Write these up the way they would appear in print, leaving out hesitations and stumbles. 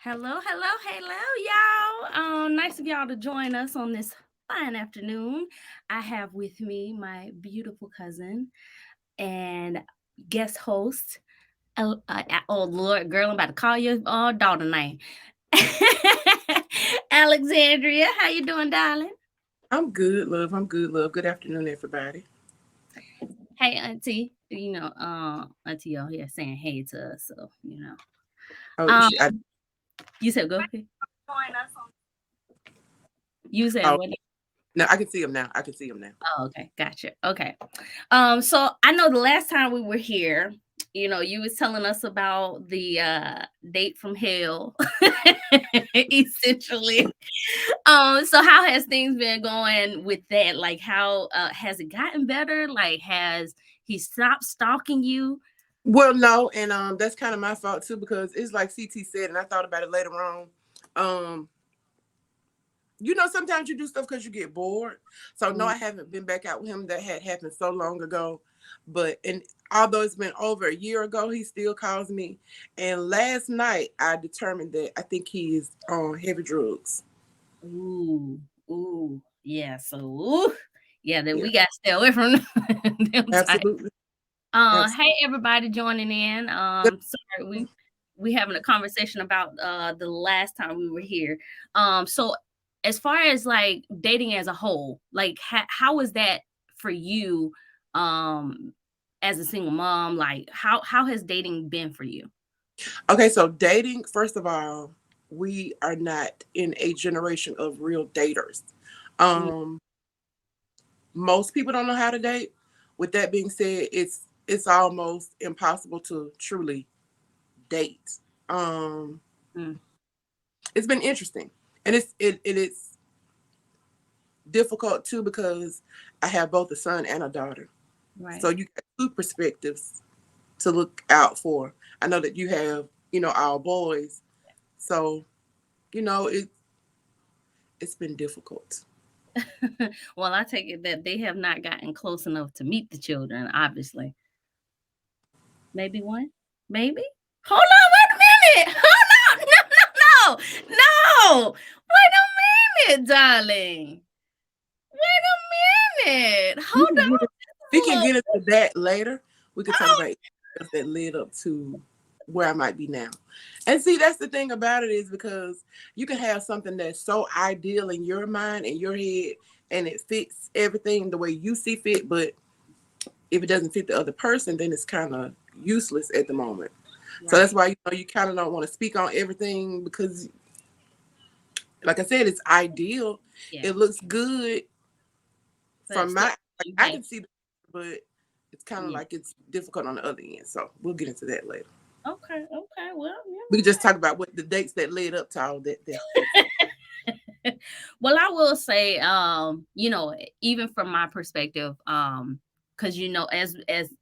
Hello, y'all. Nice of y'all to join us on this fine afternoon. I have with me my beautiful cousin and guest host. Oh Lord, girl, I'm about to call your daughter name. Alexandria, how you doing, darling? I'm good, love. I'm good, love. Good afternoon, everybody. Hey, Auntie. Auntie over here saying hey to us, so Oh, Um, you said go ahead. You said oh, what? no, I can see him now. I can see him now. Oh, okay, gotcha. Okay. So I know the last time we were here, you was telling us about the date from hell, essentially. So how has things been going with that? Like how has it gotten better? Like has he stopped stalking you? Well, no, and that's kind of my fault too because it's like CT said, and I thought about it later on. Um, sometimes you do stuff because you get bored. So no, Mm. I haven't been back out with him. That had happened so long ago. And although it's been over a year ago, he still calls me. And last night, I determined that I think he is on heavy drugs. Ooh, ooh, yeah. So, ooh, yeah, then Yeah, we got to stay away from them type. absolutely, absolutely. Hey everybody joining in. Sorry, we having a conversation about the last time we were here. So as far as like dating as a whole, like how was that for you um as a single mom? Like how has dating been for you? Okay, so dating, first of all, we are not in a generation of real daters. Mm, Um, Most people don't know how to date. With that being said, it's almost impossible to truly date. Um, mm, it's been interesting, and it's difficult too because I have both a son and a daughter. right. So you got two perspectives to look out for. I know that you have, our boys. So, it's been difficult. Well, I take it that they have not gotten close enough to meet the children, obviously. Maybe one? Maybe? Hold on, wait a minute. Hold on. No, no, no. No. Wait a minute, darling. Wait a minute. We Hold can get it, we on. can get into that later. We could talk Oh, about stuff that led up to where I might be now. And see, that's the thing about it is because you can have something that's so ideal in your mind and your head and it fits everything the way you see fit, but if it doesn't fit the other person, then it's kind of useless at the moment. So that's right. why you kind of don't want to speak on everything because like I said, it's ideal. Yeah. It looks good But from still, like you I have, can see, but it's kind of yeah. like it's difficult on the other end. So we'll get into that later. Okay, okay. Well, We can just talk about what the dates that led up to all that difference. well, I will say, even from my perspective, because as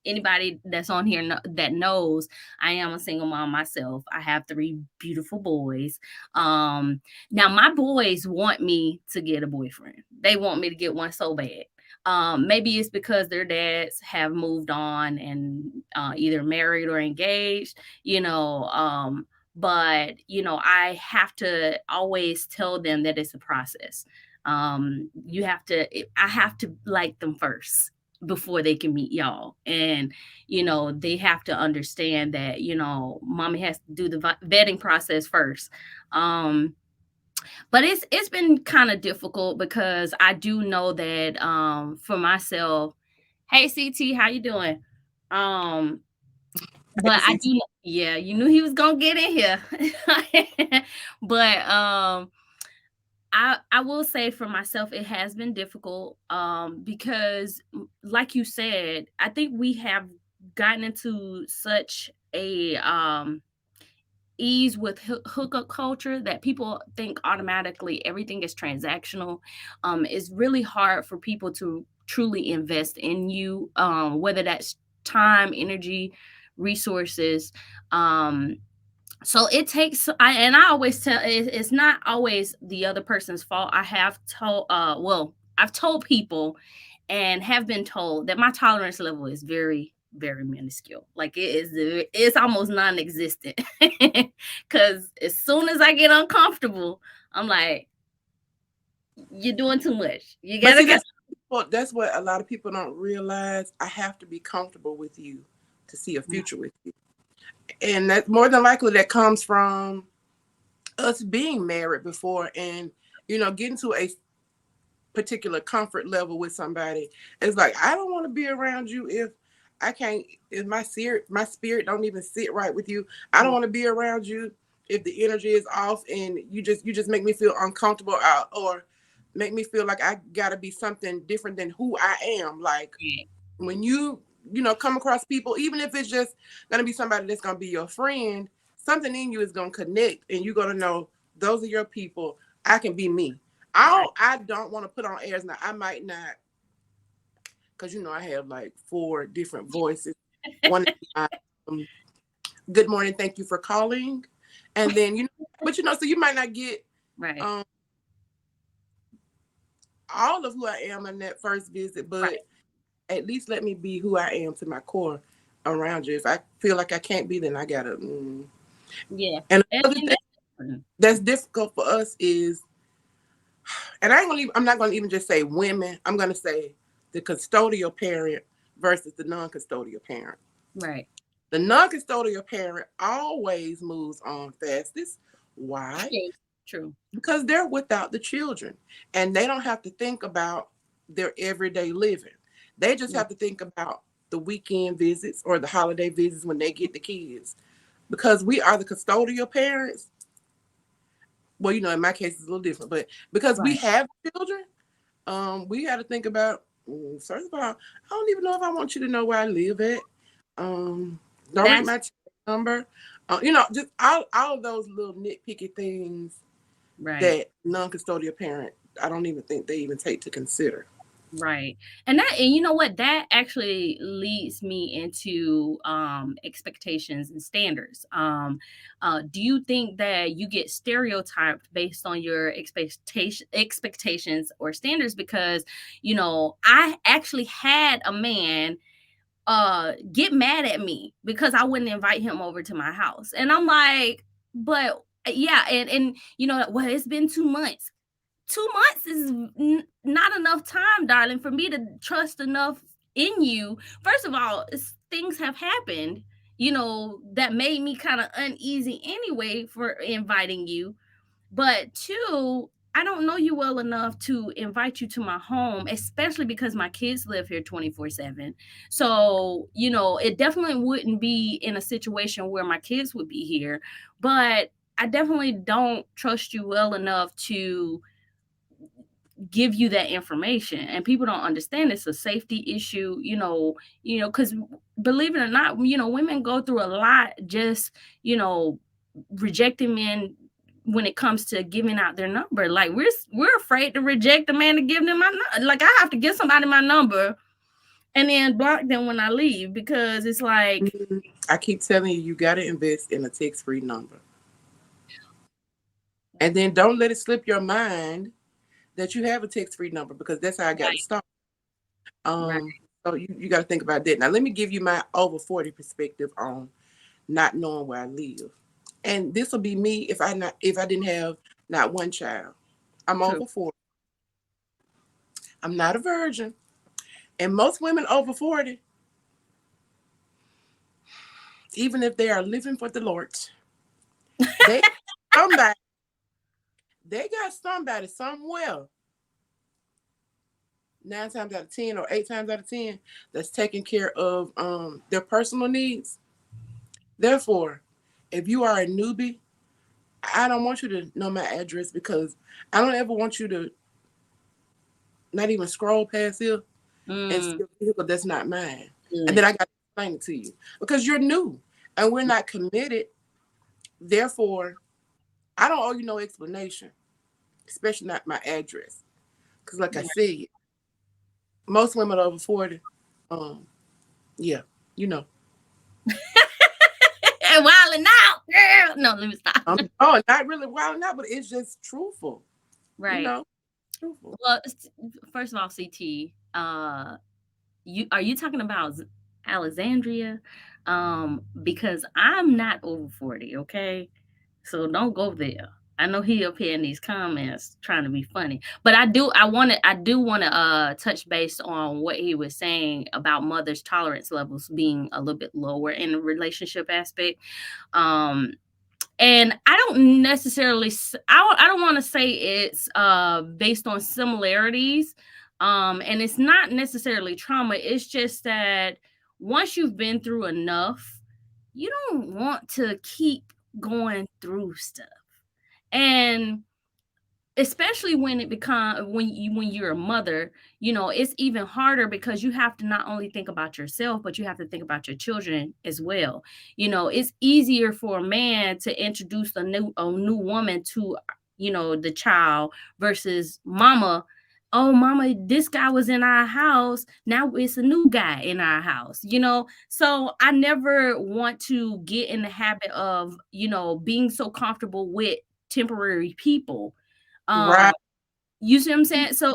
anybody that's on here that knows, I am a single mom myself. I have three beautiful boys. Now my boys want me to get a boyfriend. They want me to get one so bad. Maybe it's because their dads have moved on and either married or engaged, but I have to always tell them that it's a process. I have to like them first before they can meet y'all, and they have to understand that mommy has to do the vetting process first. But it's been kind of difficult because I do know that for myself. Hey, CT, how you doing? um Hey, but I CT. do, yeah, you knew he was gonna get in here. But I will say for myself, it has been difficult because, like you said, I think we have gotten into such a ease with hookup culture that people think automatically everything is transactional. It's really hard for people to truly invest in you, whether that's time, energy, resources. Um, so it takes, I always tell it's not always the other person's fault. I have told, I've told people and have been told that my tolerance level is very very minuscule. Like it's almost non-existent. Cause as soon as I get uncomfortable, I'm like, you're doing too much. You But gotta see, go. that's what a lot of people don't realize. I have to be comfortable with you to see a future with you. And that more than likely that comes from us being married before and getting to a particular comfort level with somebody. It's like I don't want to be around you if I can't, if my spirit don't even sit right with you. I don't want to be around you if the energy is off and you just make me feel uncomfortable out or make me feel like I gotta be something different than who I am. Like when come across people, even if it's just gonna be somebody that's gonna be your friend, something in you is gonna connect and you're gonna know those are your people. I can be me. Right. I don't want to put on airs now. I might not, because I have like four different voices. One is my good morning, thank you for calling, and then but so you might not get Right. um all of who I am in that first visit, Right. but at least let me be who I am to my core around you. If I feel like I can't be, then I gotta. Yeah. And And, another and thing that's important. that's difficult for us is, and I'm not gonna even just say women. I'm gonna say the custodial parent versus the non-custodial parent. Right. The non-custodial parent always moves on fastest. Why? True. True. Because they're without the children and they don't have to think about their everyday living. They just Yeah. have to think about the weekend visits or the holiday visits when they get the kids. Because we are the custodial parents, well, in my case it's a little different, but because we Right. have children, we got to think about, first of all, I don't even know if I want you to know where I live at. Don't read That's my number. Just all of those little nitpicky things right. that non-custodial parent, I don't even think they even take to consider. Right. And you know what? That actually leads me into expectations and standards. Do you think that you get stereotyped based on your expectations or standards? Because, I actually had a man get mad at me because I wouldn't invite him over to my house. And I'm like, but yeah, and well, it's been 2 months. 2 months is not enough time, darling, for me to trust enough in you. First of all, things have happened, that made me kind of uneasy anyway for inviting you. But two, I don't know you well enough to invite you to my home, especially because my kids live here 24/7. So, it definitely wouldn't be in a situation where my kids would be here. But I definitely don't trust you well enough to give you that information, and people don't understand it's a safety issue, because believe it or not, women go through a lot just rejecting men when it comes to giving out their number. Like we're afraid to reject a man to give them like I have to give somebody my number and then block them when I leave because it's like Mhm. I keep telling you, you got to invest in a text-free number, and then don't let it slip your mind that you have a text-free number because that's how I got to right, start. right, Um, so you got to think about that. Now, let me give you my over 40 perspective on not knowing where I live. And this will be me if I didn't have not one child. I'm true. over 40. I'm not a virgin. And most women over 40, even if they are living for the Lord, they somebody they got somebody somewhere, 9 times out of 10 or 8 times out of 10, that's taking care of their personal needs. Therefore, if you are a newbie, I don't want you to know my address because I don't ever want you to not even scroll past here and see Mm, a vehicle that's not mine. And good. then I got to explain it to you because you're new and we're not committed. Therefore, I don't owe you no explanation, especially not my address. Because, like I said, most women over 40, um, yeah, you know. And wilding out, girl. No, let me stop. Oh, not really wild now, but it's just truthful, you Right. know, truthful. Well, first of all, CT, you are you talking about? Alexandria, because I'm not over 40, okay? So don't go there. I know he up here in these comments trying to be funny, but I do want to touch base on what he was saying about mothers' tolerance levels being a little bit lower in the relationship aspect. Um, and I don't necessarily I don't want to say it's based on similarities, and it's not necessarily trauma. It's just that once you've been through enough, you don't want to keep going through stuff. And especially when it become when you're a mother, it's even harder because you have to not only think about yourself, but you have to think about your children as well. It's easier for a man to introduce a new woman to the child versus mama. Oh, mama, this guy was in our house, now it's a new guy in our house. So I never want to get in the habit of being so comfortable with temporary people. um, Right. you see what I'm saying? So,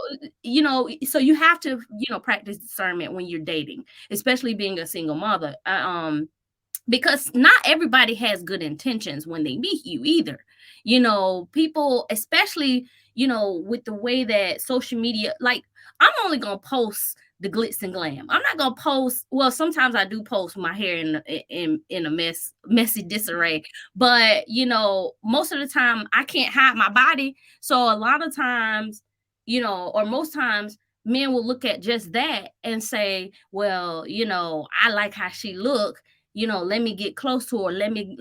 so you have to, practice discernment when you're dating, especially being a single mother. Because not everybody has good intentions when they meet you either. People, especially, with the way that social media, like, I'm only gonna post the glitz and glam. I'm not gonna post, well, sometimes I do post my hair in a messy disarray, but most of the time I can't hide my body. So a lot of times, or most times, men will look at just that and say, well, I like how she look, let me get close to her, let me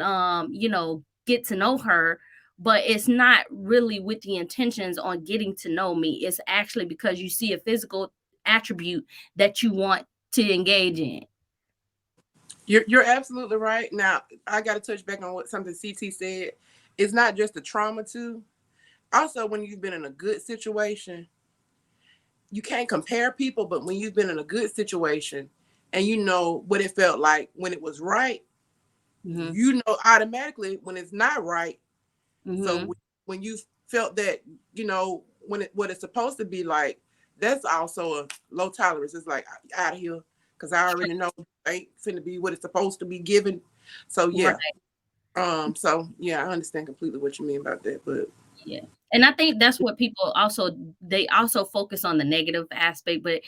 get to know her. But it's not really with the intentions on getting to know me. It's actually because you see a physical attribute that you want to engage in. You're absolutely right. Now, I got to touch back on what something CT said. It's not just the trauma, too. Also, when you've been in a good situation, you can't compare people, but when you've been in a good situation and you know what it felt like when it was right, Hmm. you know automatically when it's not right. So Hmm. when you felt that, when what it's supposed to be like, that's also a low tolerance. It's like, out of here, because I already know it ain't finna be what it's supposed to be given. So yeah. Right. So yeah, I understand completely what you mean about that. But Yeah. And I think that's what people also, they also focus on the negative aspect, but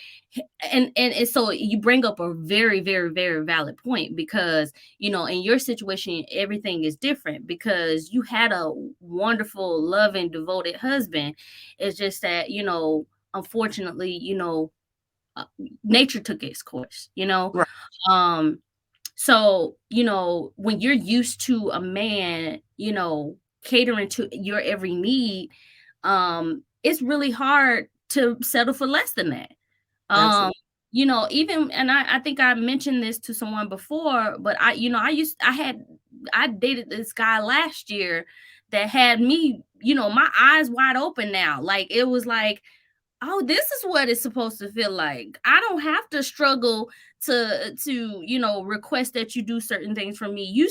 and so you bring up a very, very, very valid point because, in your situation everything is different because you had a wonderful, loving, devoted husband. It's just that, unfortunately, uh, nature took its course. right, Um so, when you're used to a man, catering to your every need, it's really hard to settle for less than that. Um, absolutely, even, and I think I mentioned this to someone before, but I dated this guy last year that had me, my eyes wide open now. Like it was like, oh, this is what it's supposed to feel like. I don't have to struggle to request that you do certain things for me.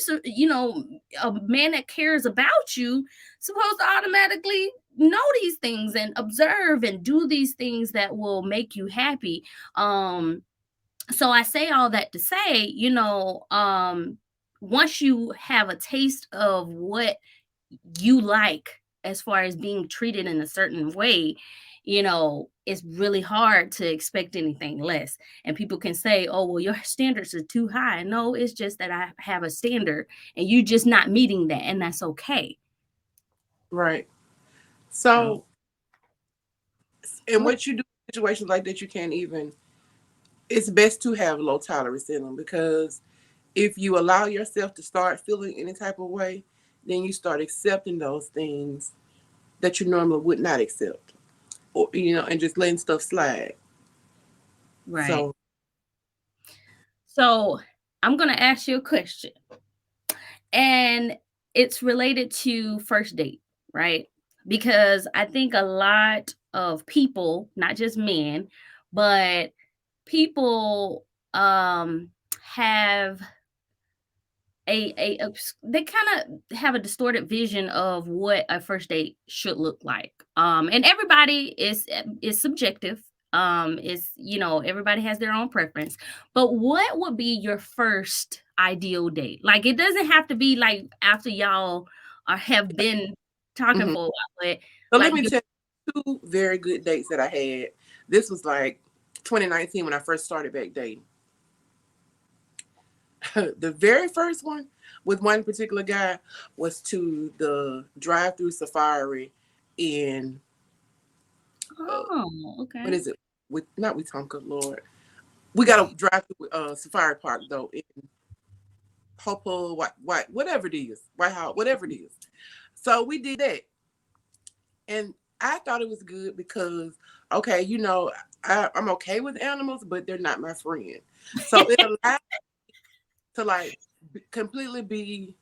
A man that cares about you supposed to automatically know these things and observe and do these things that will make you happy. So I say all that to say, once you have a taste of what you like as far as being treated in a certain way, it's really hard to expect anything less. And people can say, oh, well, your standards are too high. No, it's just that I have a standard and you just not meeting that, and that's okay. right. So So, and what what you do in situations like that, you can't even. It's best to have low tolerance in them because if you allow yourself to start feeling any type of way, then you start accepting those things that you normally would not accept, or and just letting stuff slide. right. So, So I'm gonna ask you a question. And it's related to first date, right? Because I think a lot of people, not just men, but people have they kind of have a distorted vision of what a first date should look like. And everybody is subjective. It's, everybody has their own preference. But what would be your first ideal date? Like, it doesn't have to be like after y'all have been talking Mhm. for a while, but So let like me your tell you two very good dates that I had. This was like 2019 when I first started back dating. The very first one with one particular guy was to the drive-through safari in uh, Oh, what okay. is it? With not Wetumpka, Lord. We got a drive-through safari park though in Hopewell, whatever it is, White House, whatever it is. So we did that, and I thought it was good because okay, I'm okay with animals, but they're not my friend. So it allowed to like completely be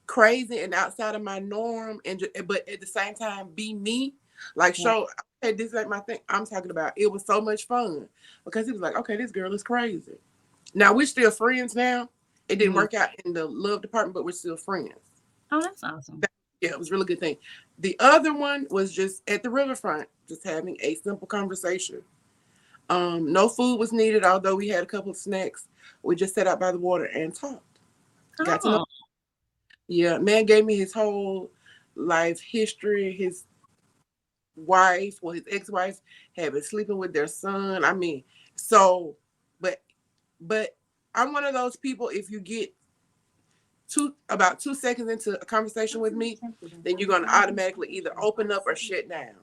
crazy and outside of my norm, and but at the same time be me. Like Right. show, okay, this ain't my thing. I'm talking about. It was so much fun because he was like, okay, this girl is crazy. Now we're still friends now. It didn't Mhm. work out in the love department, but we're still friends. Oh, that's awesome. Yeah, it was a really good thing. The other one was just at the riverfront, just having a simple conversation. No food was needed, although we had a couple of snacks. We just sat out by the water and talked. Got to know. Oh, Yeah, man gave me his whole life history. His wife, well, his ex-wife, had been sleeping with their son. I mean, so, but, but I'm one of those people. If you get about 2 seconds into a conversation with me, then you're gonna automatically either open up or shut down.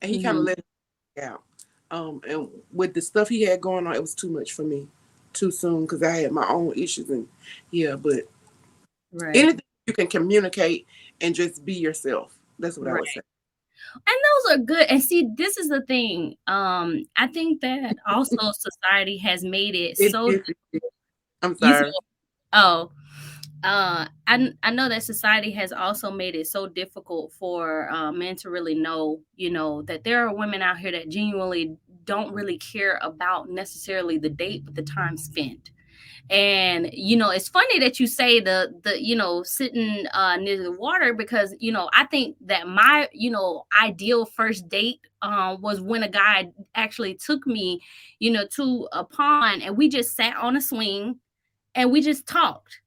And he kind of mhm. let it out. And with the stuff he had going on, it was too much for me, too soon because I had my own issues and yeah. But Right. anything you can communicate and just be yourself. That's what I would Right. say. And those are good. And see, this is the thing. I think that also society has made it It so is. I'm you sorry. feel oh, I know that society has also made it so difficult for men to really know, that there are women out here that genuinely don't really care about necessarily the date, but the time spent. And it's funny that you say the sitting near the water, because I think that my ideal first date was when a guy actually took me to a pond, and we just sat on a swing and we just talked.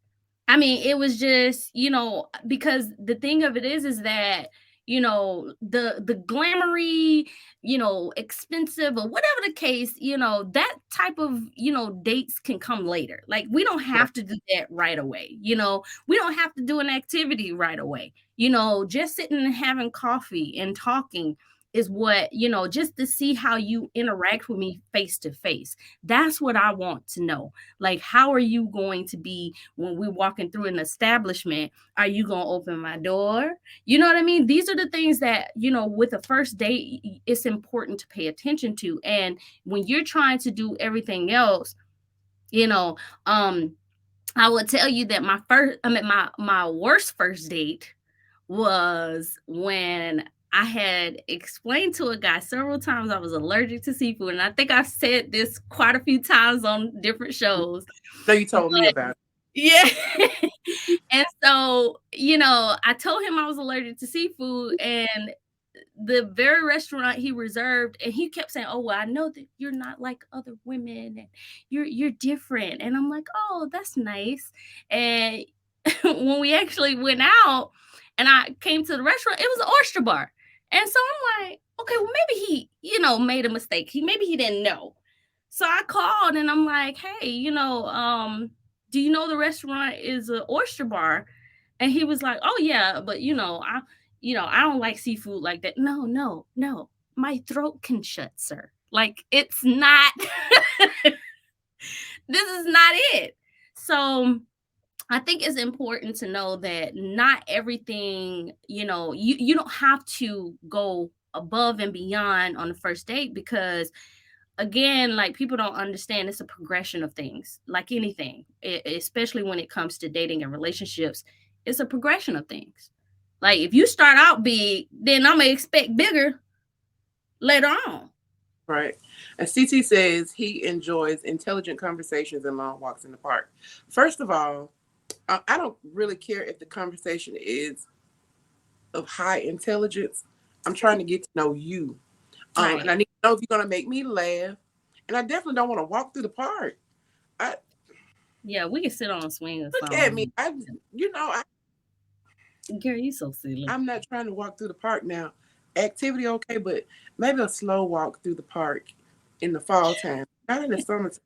I mean, it was just, because the thing of it is that, the glamoury, expensive or whatever the case, that type of, dates can come later. Like, we don't Right. have to do that right away. We don't have to do an activity right away. Just sitting and having coffee and talking is what, just to see how you interact with me face to face. That's what I want to know. Like, how are you going to be when we're walking through an establishment? Are you going to open my door? You know what I mean? These are the things that, with a first date, it's important to pay attention to. And when you're trying to do everything else, you know, um, I will tell you that my worst first date was when I had explained to a guy several times I was allergic to seafood. And I think I've said this quite a few times on different shows. No, you told me about Yeah. And so, I told him I was allergic to seafood, and the very restaurant he reserved, and he kept saying, "Oh, well, I know that you're not like other women, and you're different." And I'm like, "Oh, that's nice." And when we actually went out and I came to the restaurant, it was an oyster bar. And so I'm like, "Okay, well, maybe he, made a mistake. Maybe he didn't know." So I called and I'm like, "Hey, do you know the restaurant is an oyster bar?" And he was like, "Oh yeah, but I don't like seafood like that." No, no, no. My throat can shut, sir. Like, it's not this is not it. So I think it's important to know that not everything, you don't have to go above and beyond on the first date, because again, like, people don't understand it's a progression of things, like anything, especially when it comes to dating and relationships. It's a progression of things. Like, if you start out big, then I'm gonna expect bigger later on. right. And CT says he enjoys intelligent conversations and long walks in the park. First of all, I don't really care if the conversation is of high intelligence. I'm trying to get to know you. And I Right. need to know if you're gonna make me laugh. And I definitely don't want to walk through the park. I Yeah, we can sit on a swing or look at me. something. You know, Girl, you so silly. I'm not trying to walk through the park now. Activity okay, but maybe a slow walk through the park in the fall time, not in the summertime.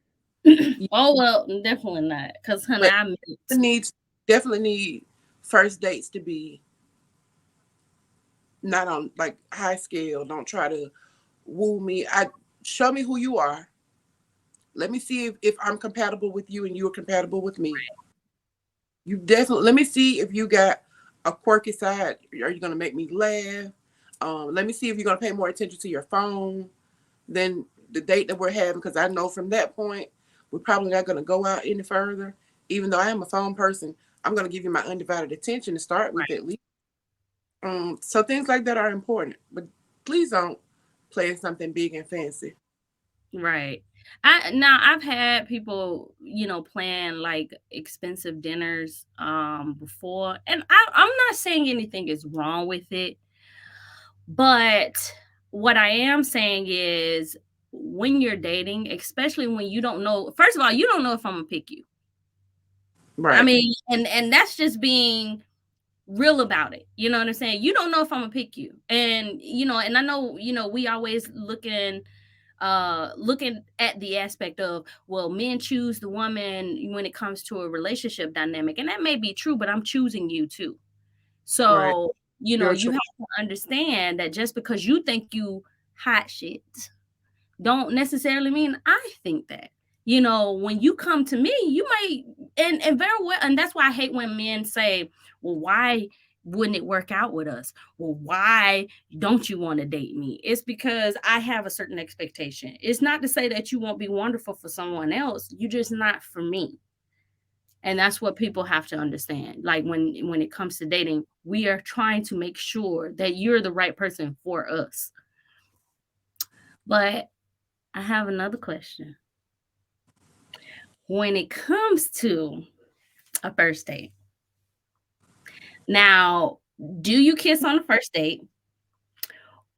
Yeah, Oh well, definitely not. Cause honey, but I meant needs definitely need first dates to be not on like high scale. Don't try to woo me. I show me who you are. Let me see if I'm compatible with you and you're compatible with me. You definitely let me see if you got a quirky side. Are you gonna make me laugh? Let me see if you're gonna pay more attention to your phone than the date that we're having, because I know from that point we're probably not gonna go out any further. Even though I am a phone person, I'm gonna give you my undivided attention to start with at least. So things like that are important, but please don't play something big and fancy. right. I've had people, plan like expensive dinners before, and I'm not saying anything is wrong with it, but what I am saying is when you're dating, especially when you don't know, first of all, you don't know if I'm gonna pick you. I Right, mean, and that's just being real about it. You know what I'm saying? You don't know if I'm gonna pick you. And and I know, we always looking at the aspect of, well, men choose the woman when it comes to a relationship dynamic. And that may be true, but I'm choosing you too. right. So, Your you choice. have to understand that just because you think you hot shit don't necessarily mean I think that. When you come to me, you might, and very well, and that's why I hate when men say, "Well, why wouldn't it work out with us? Well, why don't you want to date me?" It's because I have a certain expectation. It's not to say that you won't be wonderful for someone else. You're just not for me. And that's what people have to understand. Like when it comes to dating, we are trying to make sure that you're the right person for us. But I have another question. When it comes to a first date, now, do you kiss on the first date,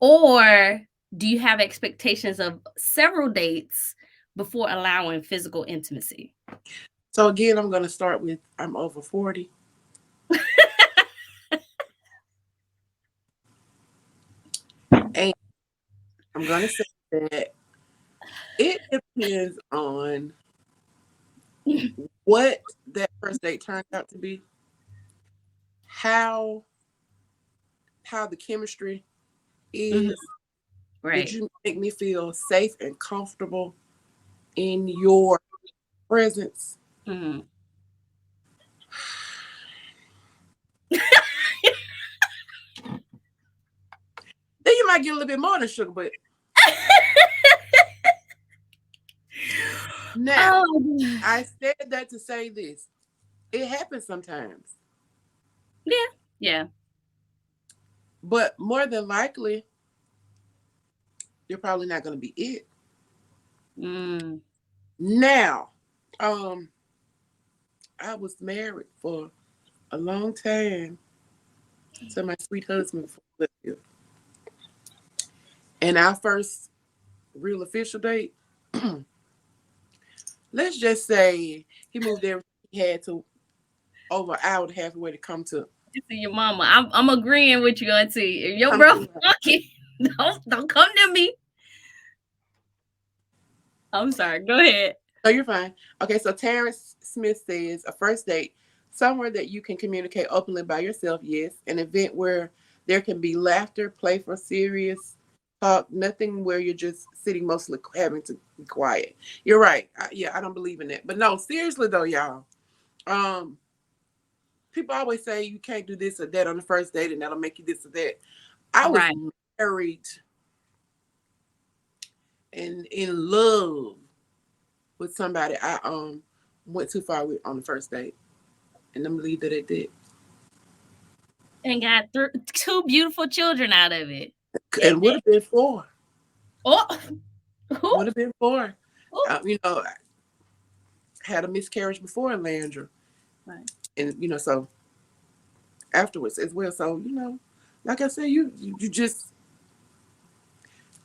or do you have expectations of several dates before allowing physical intimacy? So again, I'm gonna start with I'm over 40, and I'm gonna say that it depends on what that first date turned out to be, how the chemistry Mhm. is. Did Right. you make me feel safe and comfortable in your presence? Mhm. Then you might get a little bit more than sugar, but now Oh, I said that to say this. It happens sometimes, yeah, yeah. but more than likely, you're probably not gonna be it. Mm, Now, um, I was married for a long time to my sweet husband before we left here. And our first real official date, let's just say he moved everything he had to over an hour and a half away to you see your mama. I'm agreeing with you, Auntie. If your come bro to my. funky, don't come to me. I'm sorry. Go ahead. No, you're fine. Okay, so Terrence Smith says a first date, somewhere that you can communicate openly by yourself, yes. An event where there can be laughter, playful, serious talk, nothing where you're just sitting mostly having to be quiet. You're right. Yeah, I don't believe in that. But no, seriously though, y'all. Um, People always say you can't do this or that on the first date and that'll make you this or that. I was Right. married and in love with somebody I went too far with on the first date. And I'm gonna leave that at that. And got two beautiful children out of it. At And would that. have been four. Oh, who? Would have been four. Oh. I had a miscarriage before Landra, Right. and so afterwards as well. So like I said, you just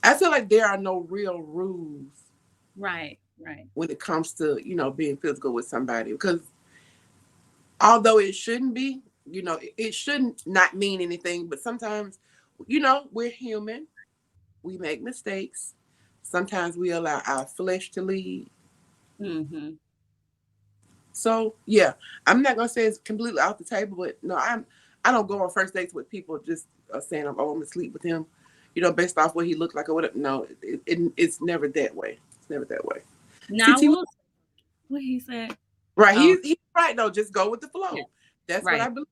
I feel like there are no real rules Right, right. when it comes to, being physical with somebody, because although it shouldn't be, it shouldn't not mean anything, but sometimes, we're human. We make mistakes. Sometimes we allow our flesh to lead. Mhm. So yeah, I'm not gonna say it's completely off the table, but no, I don't go on first dates with people just saying I'm gonna sleep with him, based off what he looked like or whatever. No, it's never that way. It's never that way. Now, CT, what he said? right? Oh, He's right though. Just go with the yeah, flow. That's what I right. believe.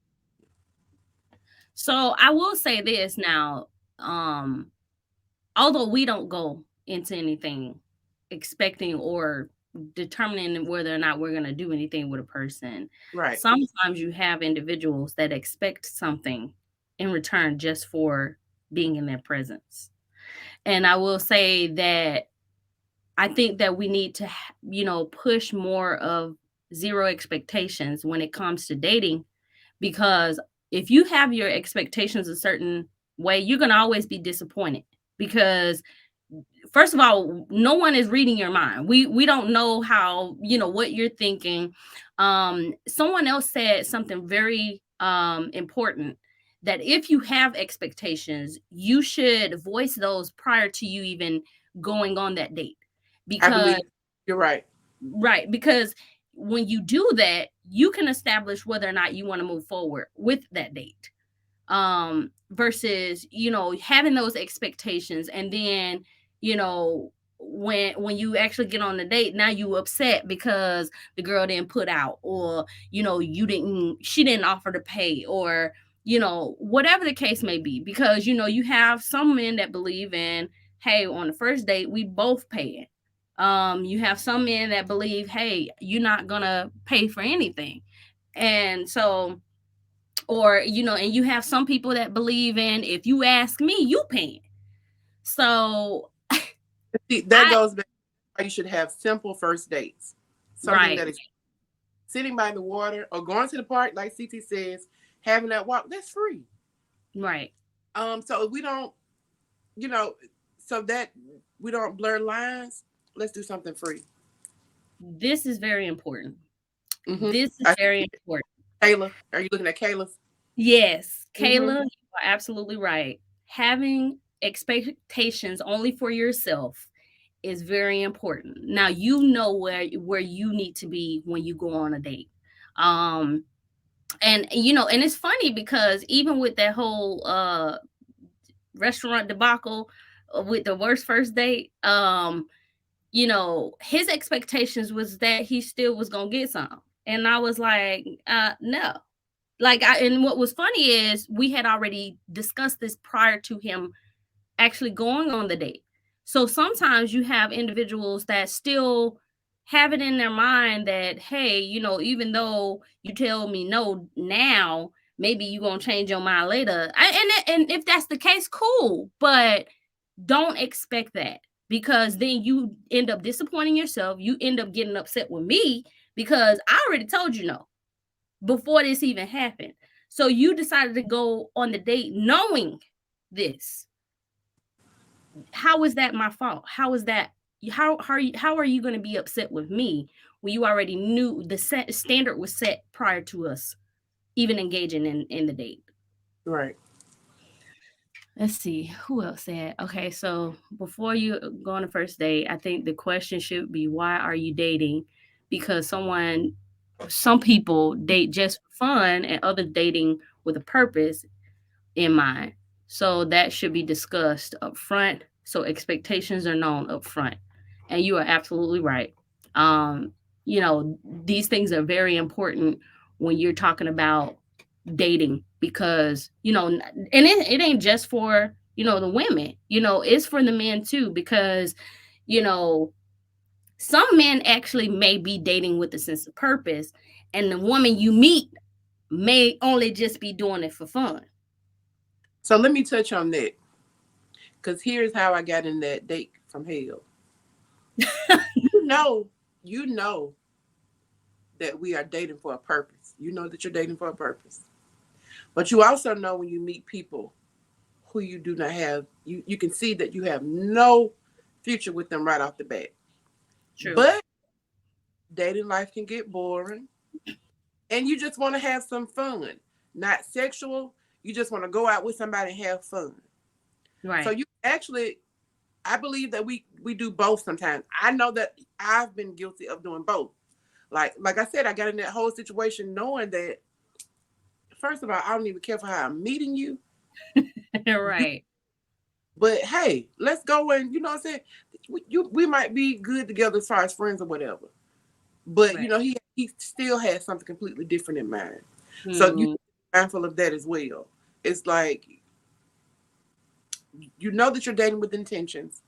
So I will say this now, um, although we don't go into anything expecting or determining whether or not we're gonna do anything with a person, Right. sometimes you have individuals that expect something in return just for being in their presence. And I will say that I think that we need to, push more of zero expectations when it comes to dating, because if you have your expectations a certain way, you're going to always be disappointed, because first of all, no one is reading your mind. We don't know how, what you're thinking. Someone else said something very important, that if you have expectations, you should voice those prior to you even going on that date. I Because believe you're right. right, because when you do that, you can establish whether or not you want to move forward with that date, versus having those expectations, and then when you actually get on the date, now you upset because the girl didn't put out, or she didn't offer to pay, or whatever the case may be, because you have some men that believe in, hey, on the first date we both pay it. You have some men that believe, hey, you're not gonna pay for anything. And so, or and you have some people that believe in, if you ask me, you paying. So See, that I goes back to why you should have simple first dates. Something right, that is sitting by the water or going to the park, like CT says, having that walk. That's free. right. So we don't, you know, so that we don't blur lines. Let's do something free. This is very important. Mm-hmm. This is I very see important. Kayla. Are you looking at Kayla's? Yes, Mm-hmm. Kayla, you are absolutely right. Having expectations only for yourself is very important. Now you know where you need to be when you go on a date. Um and it's funny because even with that whole restaurant debacle, with the worst first date, his expectations was that he still was gonna get some. And I was like, no. And what was funny is we had already discussed this prior to him actually going on the date. So sometimes you have individuals that still have it in their mind that, hey, even though you tell me no now, maybe you're gonna change your mind later. And if that's the case, cool. But don't expect that, because then you end up disappointing yourself. You end up getting upset with me because I already told you no before this even happened. So you decided to go on the date knowing this. How is that my fault? How is that? How are you going to be upset with me when you already knew the standard was set prior to us even engaging in the date? Right. Let's see who else said. Okay, so before you go on a first date, I think the question should be, why are you dating? Because some people date just for fun, and others dating with a purpose in mind. So that should be discussed up front. So expectations are known up front. And you are absolutely right. Um, these things are very important when you're talking about dating, because, and it ain't just for, the women, it's for the men too, because, you know, some men actually may be dating with a sense of purpose, and the woman you meet may only just be doing it for fun. So let me touch on that, because here's how I got in that date from hell. You know, you know that we are dating for a purpose. You know that you're dating for a purpose. But you also know when you meet people who you do not have, you can see that you have no future with them right off the bat. True. But dating life can get boring, and you just want to have some fun, not sexual. You just want to go out with somebody and have fun. So Right. you actually, I believe that we do both sometimes. I know that I've been guilty of doing both. Like I said, I got in that whole situation knowing that first of all, I don't even care for how I'm meeting you. You Right. but hey, let's go and you know what I'm saying? We might be good together as far as friends or whatever. But Right. he still has something completely different in mind. So you Mm. mindful of that as well. It's like you know that you're dating with intentions,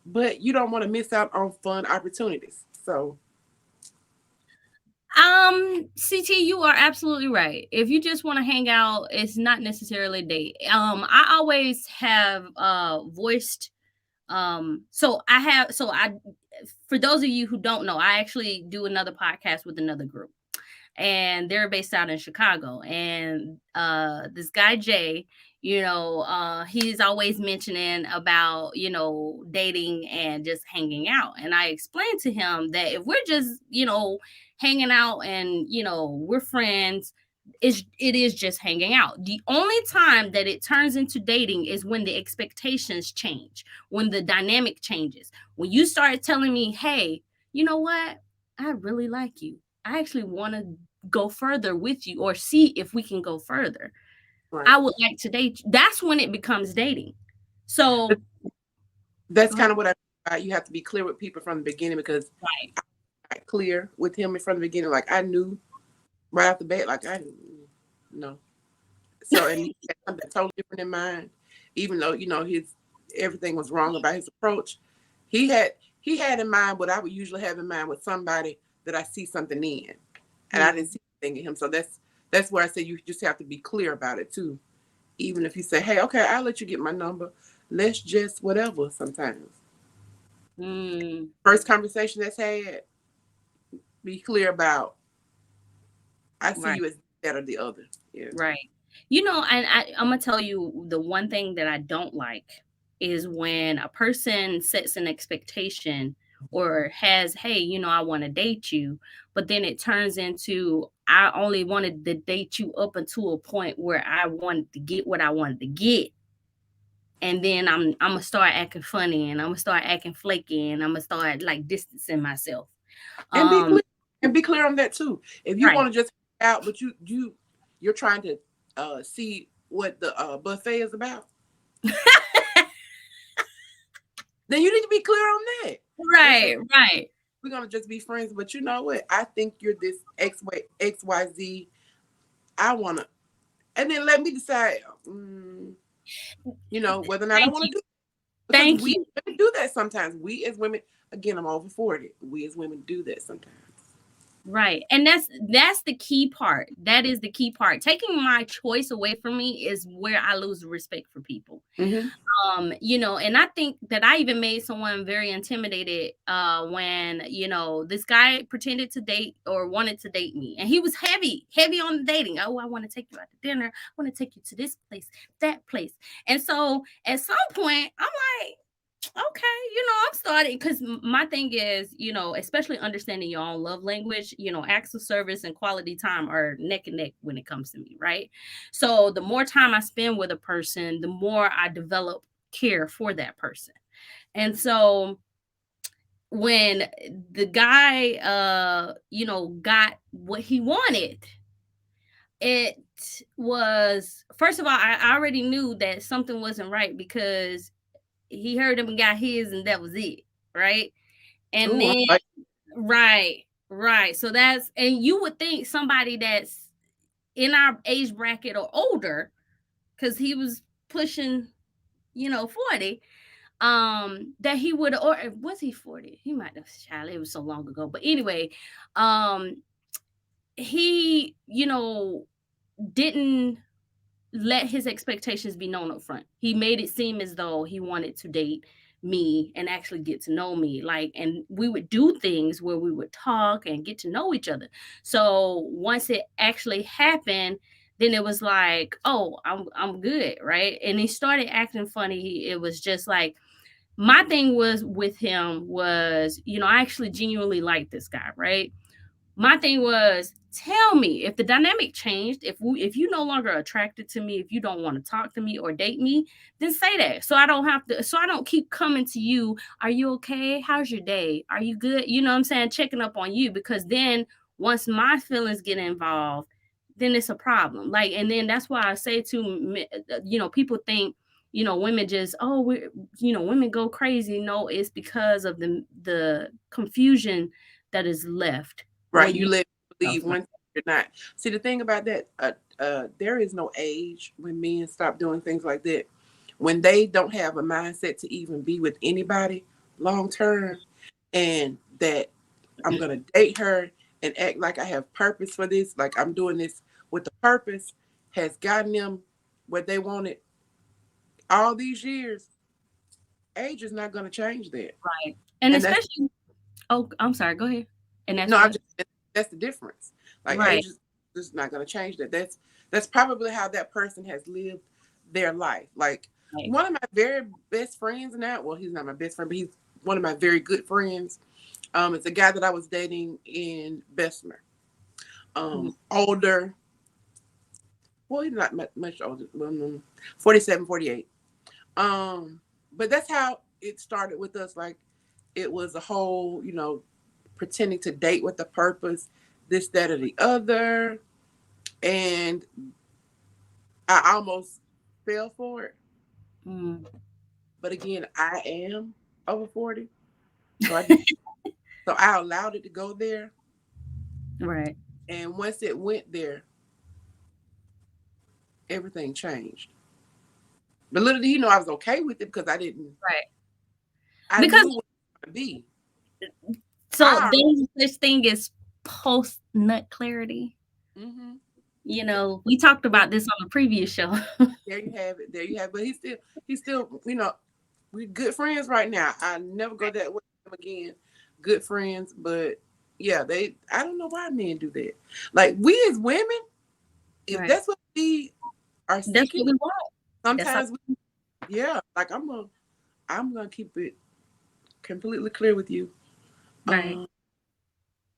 but you don't want to miss out on fun opportunities. So CT, you are absolutely right. If you just want to hang out, it's not necessarily a date. I always have voiced so I for those of you who don't know, I actually do another podcast with another group, and they're based out in Chicago. And this guy Jay, he's always mentioning about dating and just hanging out. And I explained to him that if we're just hanging out and we're friends, it is just hanging out. The only time that it turns into dating is when the expectations change, when the dynamic changes, when you start telling me, hey, you know what, I really like you, I actually want to go further with you or see if we can go further. right. I would like to date you. That's when it becomes dating. So, That's go ahead. kind of what you have to be clear with people from the beginning because Right. I got clear with him from the beginning. Like I knew right off the bat, like I no. So and he had something totally different in mind, even though his everything was wrong about his approach. He had he had in mind what I would usually have in mind with somebody that I see something in, and I didn't Mm, see anything in him. So that's where I say you just have to be clear about it too. Even if you say, hey, okay, I'll let you get my number. Let's just whatever. Sometimes mm, first conversation that's had, be clear about. I see right. you as that or the other. Yeah. Right. And I'm gonna tell you the one thing that I don't like is when a person sets an expectation or has, hey, I want to date you, but then it turns into I only wanted to date you up until a point where I wanted to get what I wanted to get. And then I'm gonna start acting funny and I'm gonna start acting flaky and I'm gonna start like distancing myself. And be Um, clear on that too. If you right. want to just out, but you're trying to see what the buffet is about, then you need to be clear on that. Just say Right, right. we're gonna just be friends, but you know what? I think you're this XYZ. I wanna, and then let me decide. Whether or not I Thank want to you. do it. Because Thank we you. women do that sometimes. We as women, again, I'm over 40. We as women do that sometimes. Right. And that's the key part. That is the key part. Taking my choice away from me is where I lose respect for people. Mm-hmm. And I think that I even made someone very intimidated when, this guy pretended to date or wanted to date me. And he was heavy on dating. Oh, I want to take you out to dinner. I want to take you to this place, that place. And so at some point, I'm like, okay, I'm starting because my thing is, especially understanding your own love language, acts of service and quality time are neck and neck when it comes to me, right? So the more time I spend with a person, the more I develop care for that person. And so when the guy got what he wanted, it was first of all, I already knew that something wasn't right because he heard him and got his and that was it, right? And Ooh, then like, right, right. So that's and you would think somebody that's in our age bracket or older, because he was pushing, 40, that he would or was he 40? He might have child, it was so long ago. But anyway, um, he, didn't let his expectations be known up front. He made it seem as though he wanted to date me and actually get to know me. Like, and we would do things where we would talk and get to know each other. So once it actually happened, then it was like, oh, I'm good, right? And he started acting funny. It was just like, my thing was with him was, I actually genuinely liked this guy, right? My thing was, tell me if the dynamic changed, if you no longer attracted to me, if you don't want to talk to me or date me, then say that. So I don't keep coming to you. Are you okay? How's your day? Are you good? You know what I'm saying? Checking up on you, because then once my feelings get involved, then it's a problem. Like, and then that's why I say to people think, women just, oh, women go crazy. No, it's because of the confusion that is left Right. when You you let stuff believe like. one thing you're not. See, the thing about that, there is no age when men stop doing things like that. When they don't have a mindset to even be with anybody long term, and that I'm gonna date her and act like I have purpose for this, like I'm doing this with a purpose, has gotten them what they wanted all these years. Age is not gonna change that, Right. And and that's especially, oh, I'm sorry, go ahead. And that's no, I'm what? just that's the difference. Like Right, age is just not going to change that. That's probably how that person has lived their life. Like right. one of my very best friends now. Well, he's not my best friend, but he's one of my very good friends. It's a guy that I was dating in Bessemer. Mhm. Older. Well, he's not much older. 47, 48. But that's how it started with us. Like it was a whole, pretending to date with a purpose, this, that, or the other. And I almost fell for it. Mm. But again, I am over 40. So I did so I allowed it to go there. Right, And once it went there, everything changed. But little did he know I was okay with it because right. I Because knew what it was gonna be. so I there's this thing is post nut clarity. mm-hmm. We talked about this on the previous show. There you have it. There you have it. But he's still, we're good friends right now. I never go that way with him again. Good friends, but yeah, I don't know why men do that. Like we as women, if Right. that's what we are That's seeking, what we want. That's how. sometimes yeah, like I'm gonna keep it completely clear with you. Right. Um,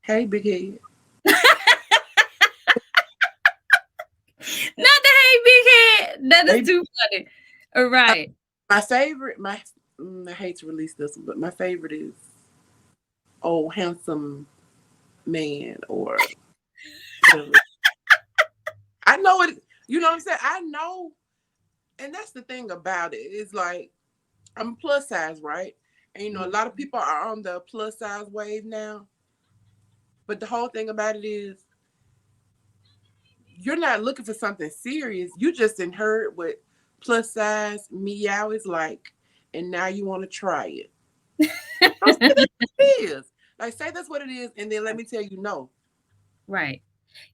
hey, big head. Not the hey big head. That is Hey, too funny. All uh, right. my favorite, I hate to release this one, but my favorite is old handsome man or whatever. I know it. You know what I'm saying? I know, and that's the thing about it. It's like I'm plus size, right? And a Mhm. lot of people are on the plus size wave now. But the whole thing about it is you're not looking for something serious. You just heard what plus size meow is like, and now you want to try it. Don't say that's what it is. Like say that's what it is, and then let me tell you no. Right.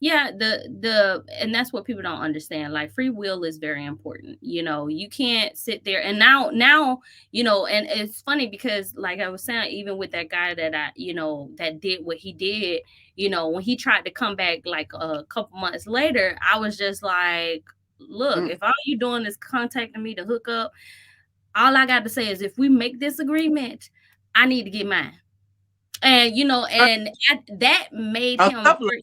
Yeah, the and that's what people don't understand. Like, free will is very important. You can't sit there and now, and it's funny because, like I was saying, even with that guy that that did what he did, when he tried to come back like a couple months later, I was just like, look, Mm. if all you doing is contacting me to hook up, all I got to say is, if we make this agreement, I need to get mine. And that made A him couple of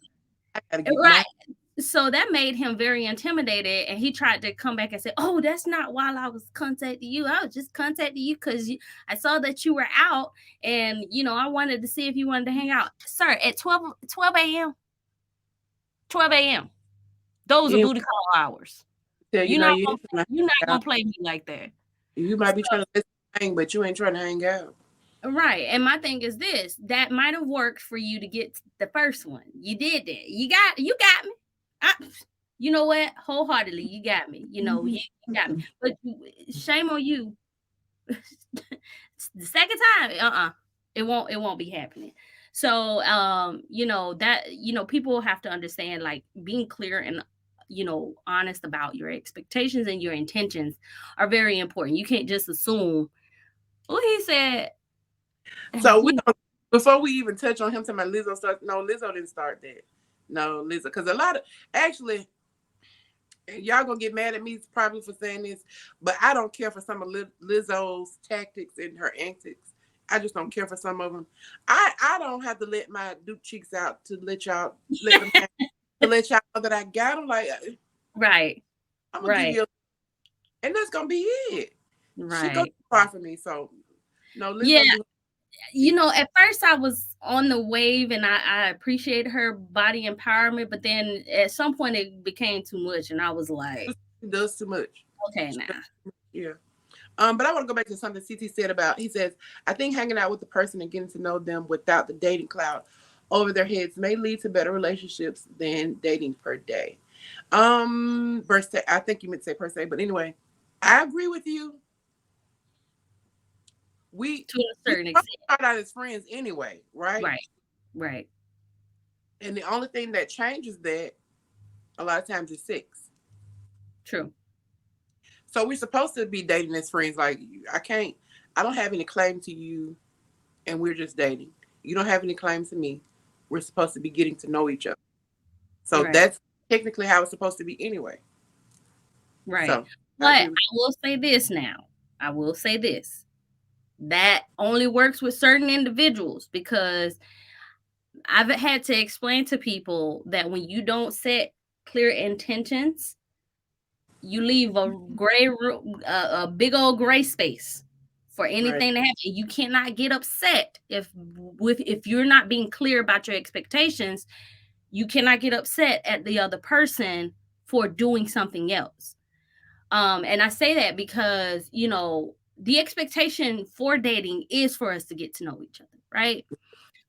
I gotta get right. mine. So that made him very intimidated, and he tried to come back and say, "Oh, that's not why I was contacting you. I was just contacting you because I saw that you were out, and I wanted to see if you wanted to hang out, sir." At 12 a.m., 12 a.m. Those are You booty call hours. tell You're no, not you gonna ain't trying to you're not hang out. gonna play me like that. You might be trying to listen hang, but you ain't trying to hang out. Right. And my thing is this, that might have worked for you to get the first one. You did that. You got me. I, you know what? Wholeheartedly, you got me. You got me. But shame on you. The second time, it won't be happening. So that people have to understand, like, being clear and honest about your expectations and your intentions are very important. You can't just assume, oh, he said, So we you don't, before we even touch on him talking about Lizzo start. No, Lizzo didn't start that. No, Lizzo, because a lot of actually and y'all gonna get mad at me probably for saying this, but I don't care for some of Lizzo's tactics and her antics. I just don't care for some of them. I don't have to let my duke cheeks out to let them have, to let y'all know that I got them. Like Right. I'm gonna give Right. you, and that's gonna be it. She goes Right. too far for me. So no, Yeah. Lizzo do her You thing. know, at first I was on the wave and I appreciate her body empowerment, but then at some point it became too much and I was like, She does too much. okay She does now. too much. Yeah. But I want to go back to something CT said about. He says, I think hanging out with the person and getting to know them without the dating cloud over their heads may lead to better relationships than dating per day. Per se, I think you meant to say per se, but anyway, I agree with you. We To a we certain probably extent. start out as friends anyway, right? Right. Right. And the only thing that changes that a lot of times is sex. True. So we're supposed to be dating as friends. Like I can't, I don't have any claim to you, and we're just dating. You don't have any claim to me. We're supposed to be getting to know each other. So Right. that's technically how it's supposed to be anyway. Right. So I But agree with I will say this now. I will say this. That only works with certain individuals because I've had to explain to people that when you don't set clear intentions, you leave a a big old gray space for you. Right, anything to happen. You cannot get upset if you're not being clear about your expectations. You cannot get upset at the other person for doing something else. And I say that because, you know, the expectation for dating is for us to get to know each other, right?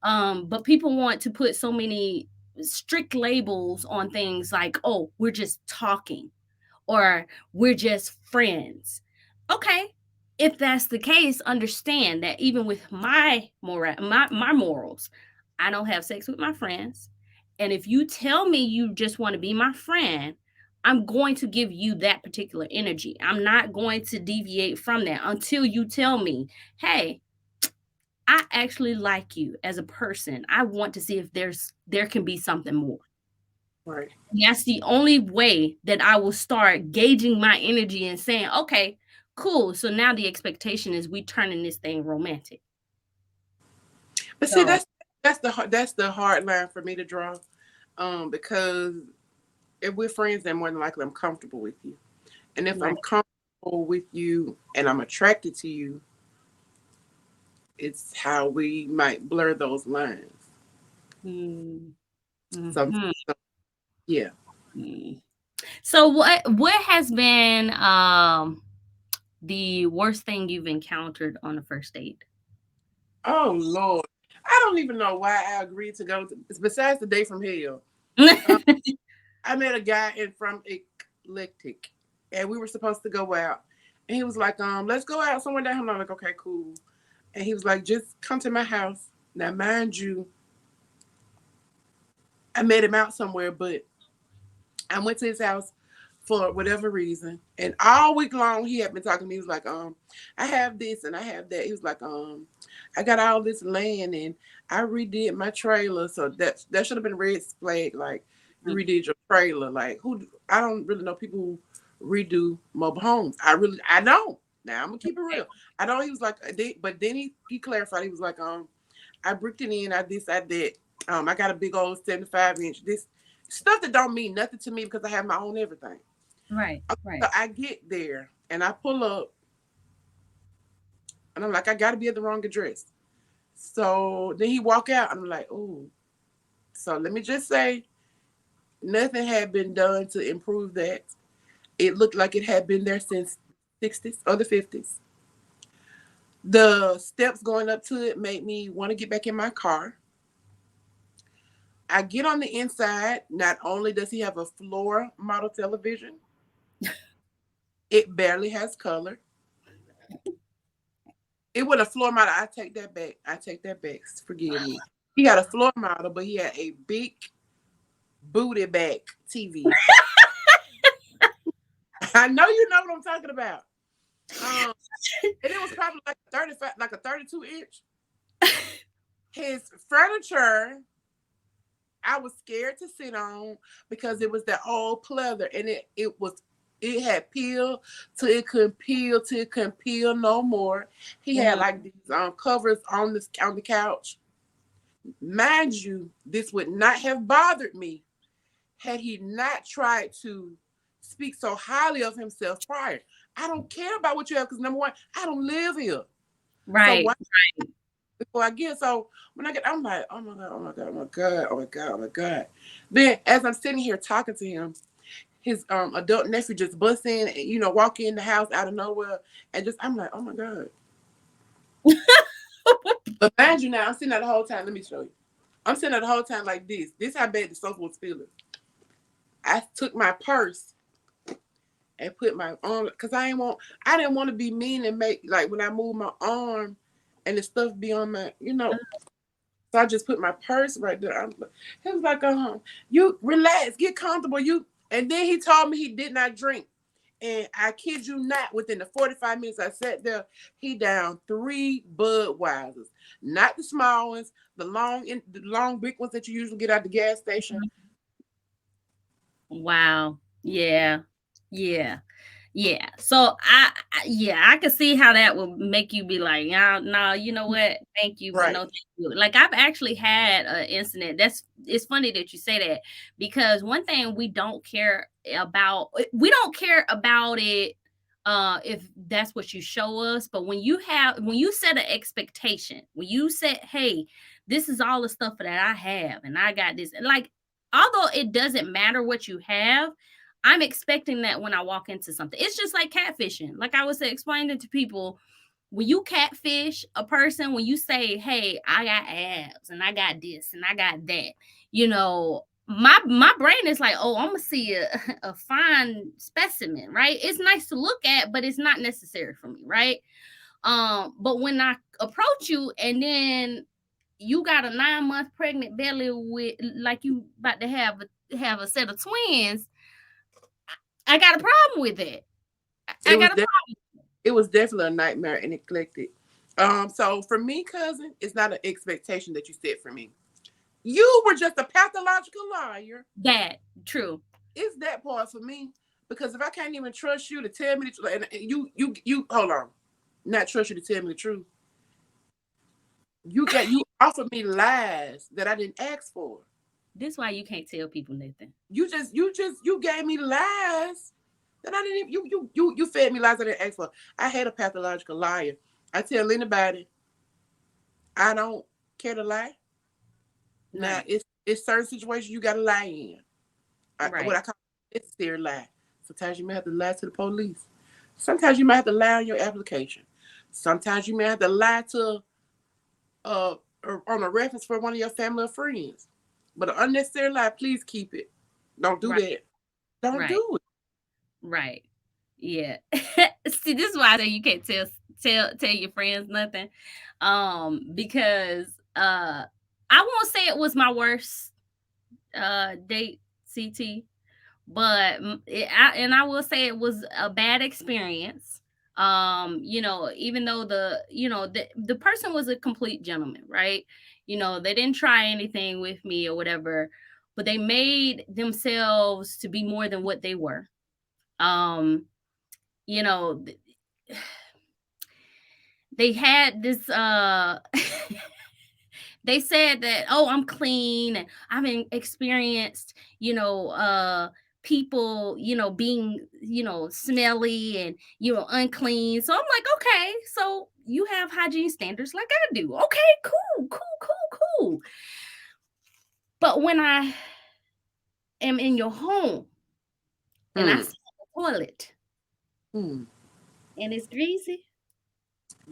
But people want to put so many strict labels on things like, oh, we're just talking or we're just friends. Okay. If that's the case, understand that even with my morals, I don't have sex with my friends. And if you tell me you just want to be my friend, I'm going to give you that particular energy. I'm not going to deviate from that until you tell me, hey, I actually like you as a person. I want to see if there can be something more. right. And that's the only way that I will start gauging my energy and saying, okay, cool. So now the expectation is we turning this thing romantic. But see, So that's the hard line for me to draw. Because if we're friends, then more than likely I'm comfortable with you. And if right. I'm comfortable with you and I'm attracted to you, it's how we might blur those lines. Mm, Some, mhm, yeah. mm. So what has been the worst thing you've encountered on a first date? Oh Lord, I don't even know why I agreed to go. Besides the day from hell, um, I met a guy in from Eclectic, and we were supposed to go out, and he was like, let's go out somewhere down." I'm like, "Okay, cool." And he was like, "Just come to my house." Now, mind you, I met him out somewhere, but I went to his house for whatever reason. And all week long he had been talking to me. He was like, I have this and I have that. He was like, I got all this land and I redid my trailer. So that should have been a red flag. Like you Mm, redid your trailer. Like who I don't really know people who redo mobile homes. I don't. Now I'm gonna keep it okay. real. I know he was like, but then he clarified. He was like, I bricked it in. I this, I that. I got a big old 75-inch. This stuff that don't mean nothing to me because I have my own everything. Right, So right. I get there and I pull up and I'm like, I got to be at the wrong address. So then he walk out. I'm like, oh. So let me just say, nothing had been done to improve that. It looked like it had been there since 60s or the 50s. The steps going up to it made me want to get back in my car. I get on the inside. Not only does he have a floor model television, it barely has color. It was a floor model. I take that back. I take that back. Forgive me. He had a floor model, but he had a big booty back TV. I know you know what I'm talking about. Um, and it was probably like 35, like a 32 inch. His furniture I was scared to sit on because it was that old pleather, and it had peeled till it couldn't peel no more. He had Mhm. like these covers on the couch. Mind you, this would not have bothered me had he not tried to speak so highly of himself prior. I don't care about what you have because number one, I don't live here. So Right. why before I get so when I get I'm like, oh my god, oh my god, oh my god, oh my god, oh my god. Then as I'm sitting here talking to him, his adult nephew just busts in and walk in the house out of nowhere and just I'm like, oh my god. But mind you now, I'm sitting there the whole time. Let me show you. I'm sitting there the whole time like this. This how bad the sofa was feeling. I took my purse and put my arm because I didn't want to be mean and make like when I move my arm and the stuff be on my. So I just put my purse right there. He was like, you relax, get comfortable. And then he told me he did not drink. And I kid you not, within the 45 minutes I sat there, he down 3 Budweisers. Not the small ones, the long big ones that you usually get at the gas station. Wow. Yeah. Yeah. Yeah. So yeah, I could see how that would make you be like, "Yeah, no, you know what? Thank you, but Right. no thank you." Like I've actually had an incident. It's funny that you say that because one thing we don't care about it if that's what you show us, but when you set an expectation, when you said, "Hey, this is all the stuff that I have and I got this." Like although it doesn't matter what you have, I'm expecting that when I walk into something. It's just like catfishing. Like I was explaining to people, when you catfish a person, when you say, "Hey, I got abs and I got this and I got that," my brain is like, "Oh, I'm gonna see a fine specimen, right? It's nice to look at, but it's not necessary for me, right?" But when I approach you and then you got a 9 month pregnant belly with like you about to have a set of twins, I got a problem with it. I It was got a de- it was definitely a nightmare and neglected. So for me, cousin, it's not an expectation that you set for me. You were just a pathological liar. that true. It's that part for me because if I can't even trust you to tell me the truth, and you hold on, not trust you to tell me the truth, you offered me lies that I didn't ask for. This why you can't tell people nothing. You gave me lies that I didn't even, you fed me lies I didn't ask for. I had a pathological liar. I tell anybody I don't care to lie. Now Right, it's certain situations you gotta lie in. What right, I call necessary lie. Sometimes you may have to lie to the police. Sometimes you might have to lie on your application. Sometimes you may have to lie to or on a reference for one of your family or friends. But an unnecessary lie, please keep it. Don't do right, that. Don't right, do it. right. Yeah. See, this is why I say you can't tell your friends nothing. Because I won't say it was my worst date CT, but and I will say it was a bad experience. Even though the person was a complete gentleman, right? They didn't try anything with me or whatever, but they made themselves to be more than what they were. um you know th- they had this they said that, "Oh, I'm clean and I've experienced people being smelly and unclean." So I'm like, "Okay, so you have hygiene standards like I do. Okay, cool, cool, cool, cool." But when I am in your home and I Hmm. sit on the toilet Hmm. and it's greasy,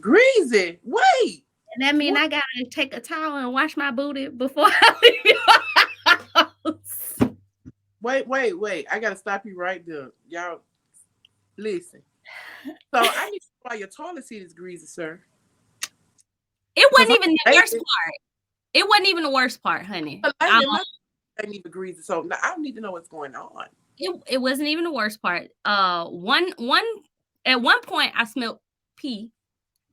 Greasy. Wait. and that mean What? I gotta take a towel and wash my booty before I leave your house. Wait. I gotta stop you right there. Y'all listen. So I need to know why your toilet seat is greasy, sir. It Because wasn't even the I'm worst part. It wasn't even the worst part, honey. lady, my ain't even greasy. So now I need to know what's going on. It wasn't even the worst part. One at one point I smelled pee,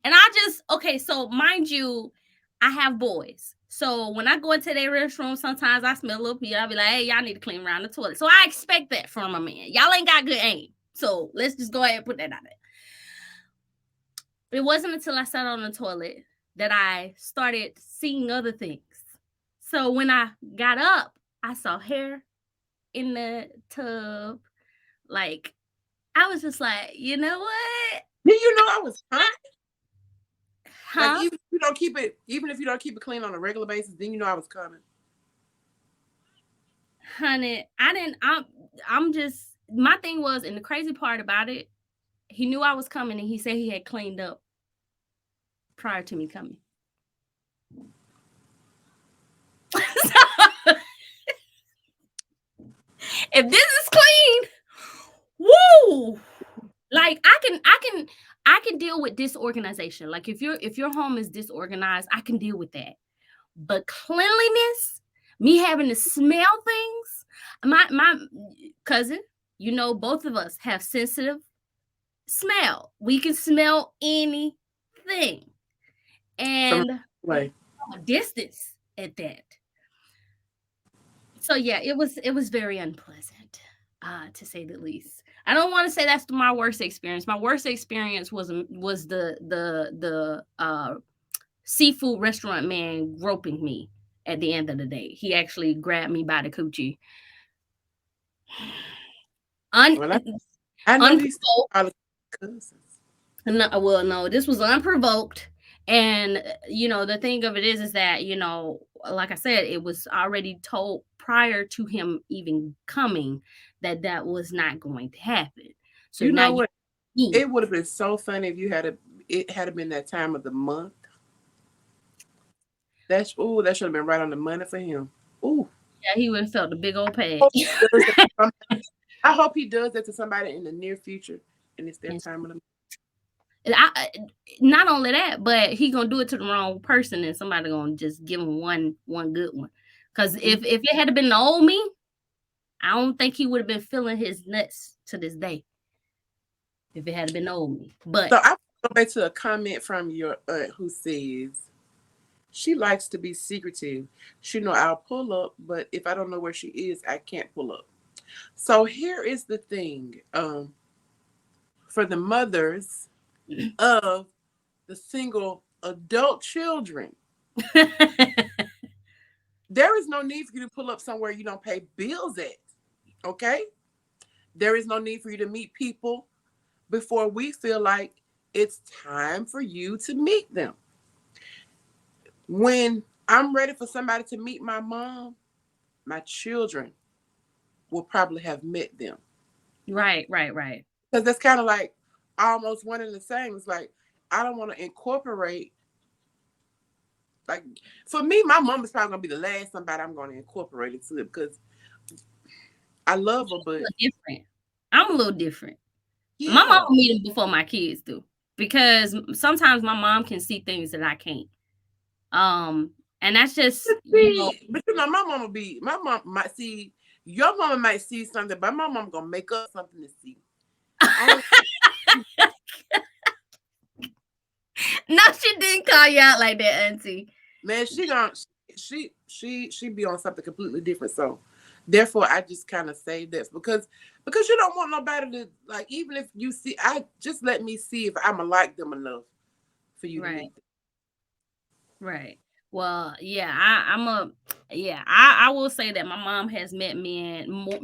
and I just okay. So mind you, I have boys, So when I go into their restroom, sometimes I smell a little pee. I'll be like, hey, y'all need to clean around the toilet. So I expect that from a man. Y'all ain't got good aim. So let's just go ahead and put that out there. It wasn't until I sat on the toilet that I started seeing other things. So when I got up, I saw hair in the tub. Like, I was just like, you know what? Did you know I was coming? Like Huh? even if you don't keep it clean on a regular basis, then you know I was coming. Honey, I didn't I'm just my thing was, and the crazy part about it, he knew I was coming and he said he had cleaned up prior to me coming. So, if this is clean, woo! Like I can deal with disorganization. Like if your home is disorganized, I can deal with that. But cleanliness, me having to smell things, my cousin, you know, both of us have sensitive smell. We can smell anything. From And way. from a distance at that. So yeah, it was very unpleasant, to say the least. I don't want to say that's my worst experience. My worst experience was the seafood restaurant man groping me at the end of the day. He actually grabbed me by the coochie. Un- Well, I know he's Unprovoked. probably cousins. No, well, no, this was unprovoked. And the thing of it is that, like I said, it was already told prior to him even coming that that was not going to happen. So You now know you what? me. It would have been so funny if it had been that time of the month. That should have been right on the money for him. Ooh. Yeah, he would have felt a big old pad. Hope he does that to I hope he does that to somebody in the near future and it's their And time of the month. not only that, but he gonna do it to the wrong person, and somebody gonna just give him one good one. Because if it had been the old me, I don't think he would have been feeling his nuts to this day if it had been the old me. But So I go back to a comment from your aunt who says she likes to be secretive. She know I'll pull up, but if I don't know where she is, I can't pull up. So here is the thing. For the mothers of the single adult children, there is no need for you to pull up somewhere you don't pay bills at. Okay? There is no need for you to meet people before we feel like it's time for you to meet them. When I'm ready for somebody to meet my mom, my children will probably have met them. right, right, right. Because that's kind of like almost one and the same. It's like I don't want to incorporate, like, for me, my mom is probably gonna be the last somebody I'm gonna incorporate into it because I love her, A but little different. I'm a little different. My mom yeah. will meet him before my kids do, because sometimes my mom can see things that I can't. Um, and that's just, But my mama my mom might see your mama might see something, but my mom gonna make up something to see. I don't no, she didn't call you out like that, Auntie. man, she be on something completely different. So therefore I just kind of say this because you don't want nobody to, like, even if you see, I just let me see if I'ma like them enough for you to Right. meet them. Right. Well, yeah, I will say that my mom has met men more.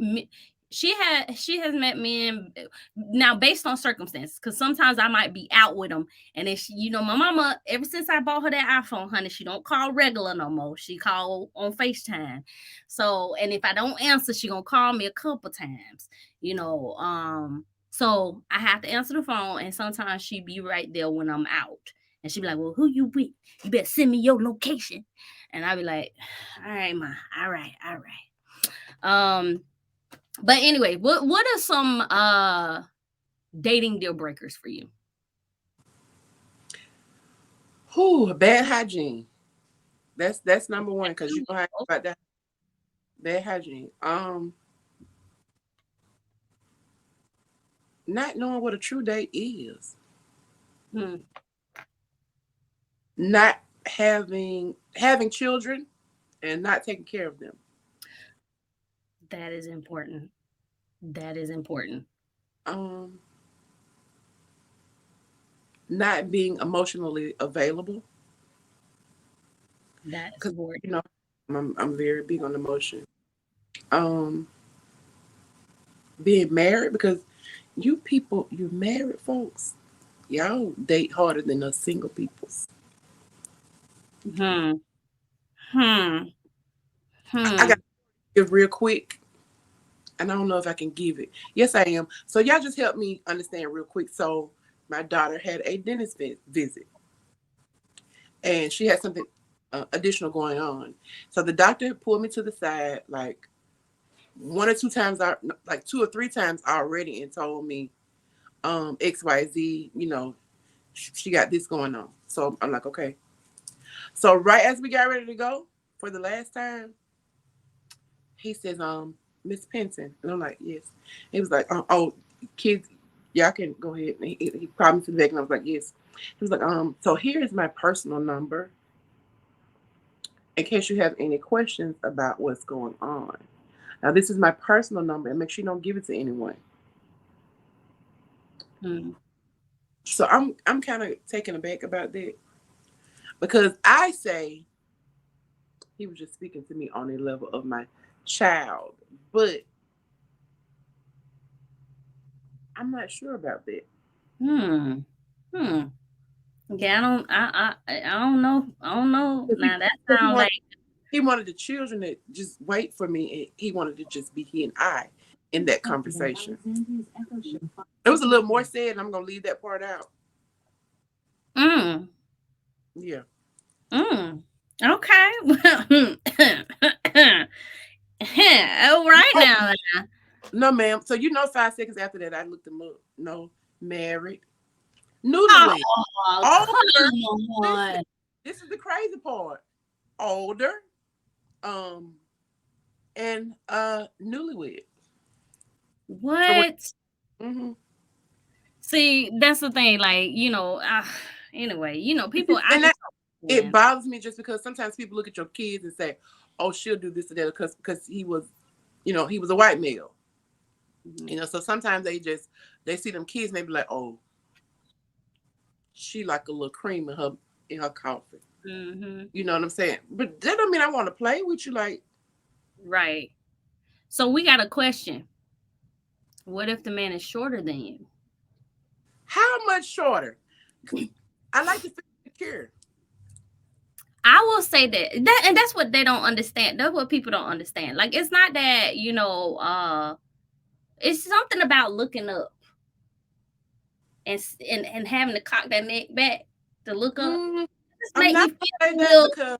She has met men now based on circumstances, because sometimes I might be out with them, and then my mama, ever since I bought her that iPhone, honey, she don't call regular no more. She call on FaceTime. So, and if I don't answer, she gonna call me a couple times. So I have to answer the phone, and sometimes she be right there when I'm out. And she be like, well, who you with? You better send me your location. And I be like, all right, ma. All right, all right. But anyway, what are some dating deal breakers for you? Whew, bad hygiene. That's number one because you know how about that bad hygiene. Not knowing what a true date is. Hmm. Not having children and not taking care of them. That is important. That is important. Um, Not being emotionally available That is because important. you know I'm very big on emotion. Um, Being married because you people, you married folks, y'all date harder than us single peoples. Hmm. Hmm. I got Hmm. to give real quick, and I don't know if I can give it. Yes, I am. So y'all just help me understand real quick. So my daughter had a dentist visit, and she had something additional going on. So the doctor pulled me to the side like one or two times, like two or three times already, and told me XYZ. She got this going on. So I'm like, okay. So right as we got ready to go for the last time, he says, Miss Penton. And I'm like, yes. He was like, oh, kids, y'all can go ahead. And he called me to the back and I was like, yes. He was like, so here's my personal number in case you have any questions about what's going on. Now this is my personal number and make sure you don't give it to anyone. Hmm. So I'm kind of taken aback about that because I say he was just speaking to me on a level of my child, but I'm not sure about that. Hmm. Hmm. Yeah, I don't know. I don't know. Because Now that he sounds wanted like he wanted the children to just wait for me, and he wanted to just be he and I in that conversation. It was a little more said, and I'm gonna leave that part out. mm, Yeah. mm. Okay. All right Oh now. no, ma'am. So 5 seconds after that, I looked him up. No, married, newlywed, Oh, older. come Listen, on. this is the crazy part. Older, um, and newlywed. So what? What? Mm-hmm. See, that's the thing. Like, anyway, people, I And just, that it yeah. bothers me just because sometimes people look at your kids and say, "Oh, she'll do this or that," because he was a white male. Mhm. So sometimes they see them kids and they be like, "Oh, she like a little cream in her coffee." Mhm. You know what I'm saying? But that don't mean I want to play with you. Like, Right. So we got a question. What if the man is shorter than you? how much shorter? I like to feel secure. I will say that and that's what they don't understand. That's what people don't understand. Like it's not that, it's something about looking up and having to cock that neck back to look up. Mm, Just I'm make not me gonna say feel a that little. because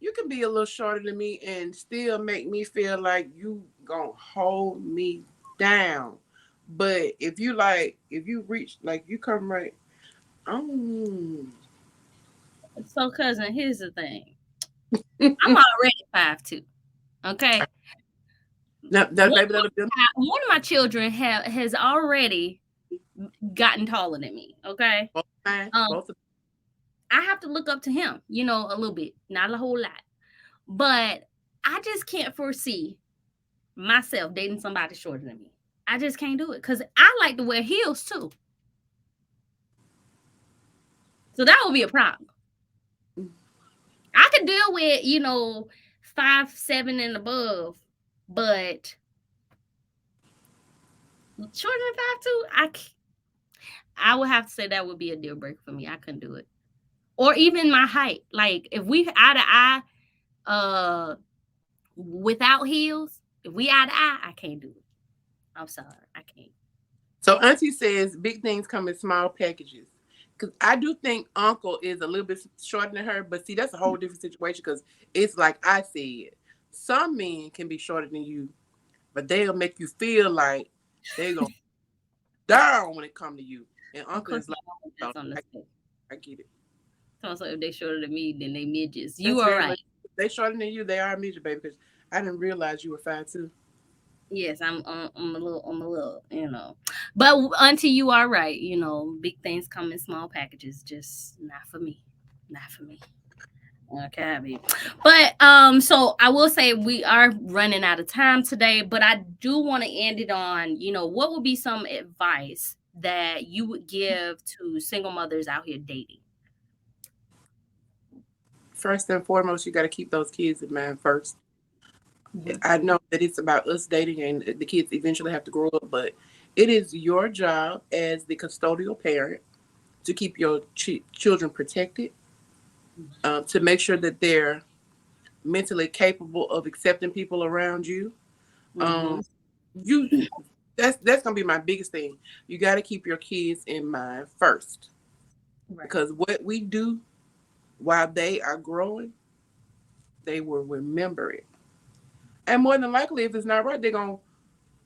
you can be a little shorter than me and still make me feel like you gonna hold me down. But if you reach, like you come right, um, So cousin, here's the thing. I'm already 5'2". Okay. now that baby that'll be One of my children has already gotten taller than me. Okay. both mine, Um, both of I have to look up to him, a little bit, not a whole lot. But I just can't foresee myself dating somebody shorter than me. I just can't do it because I like to wear heels too. So that would be a problem. them. I could deal with, 5'7" and above, but shorter than 5'2", I would have to say that would be a deal breaker for me. I couldn't do it. Or even my height. Like if we eye to eye, without heels, if we eye to eye, I can't do it. I'm sorry, I can't. So Auntie says big things come in small packages. Cause I do think Uncle is a little bit shorter than her, but see that's a whole different situation. Cause it's like I said, some men can be shorter than you, but they'll make you feel like they're gonna down when it come to you. And Of Uncle course, is my like, mom oh, just understand. I get it. So if they shorter than me, then they midgets. You That's are very much right. they shorter than you. They are midget, baby. Because I didn't realize you were 5'2". Yes, I'm a little, but auntie, you are right. Big things come in small packages. Just not for me. Not for me. Okay, baby. But so I will say we are running out of time today, but I do want to end it on, what would be some advice that you would give to single mothers out here dating? First and foremost, you got to keep those kids in mind first. Mhm. I know that it's about us dating and the kids eventually have to grow up, but it is your job as the custodial parent to keep your children protected, to make sure that they're mentally capable of accepting people around you. Um, Mhm. you that's gonna be my biggest thing. You got to keep your kids in mind first, Right. because what we do while they are growing, they will remember it. And more than likely, if it's not right, they're gonna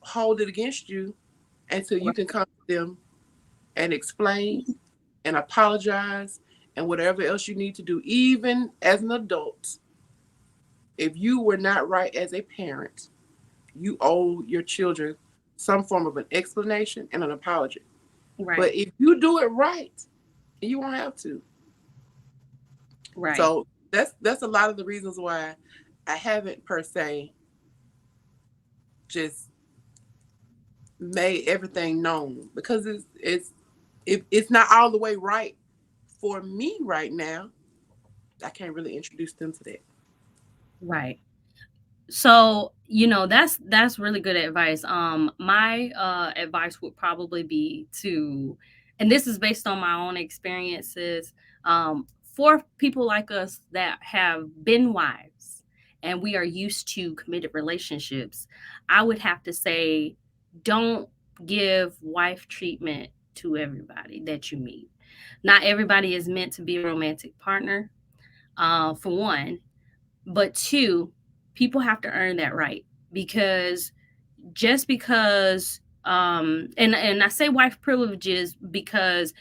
hold it against you until you Right. can come to them and explain and apologize and whatever else you need to do. Even as an adult, if you were not right as a parent, you owe your children some form of an explanation and an apology. But Right. if you do it right, you won't have to. Right. So that's a lot of the reasons why I haven't per se just made everything known, because it's if it's not all the way right for me right now, I can't really introduce them to that. Right. So, that's really good advice. My advice would probably be to, and this is based on my own experiences, for people like us that have been wives and we are used to committed relationships, I would have to say, don't give wife treatment to everybody that you meet. Not everybody is meant to be a romantic partner, for one. But two, people have to earn that right, because just because and I say wife privileges because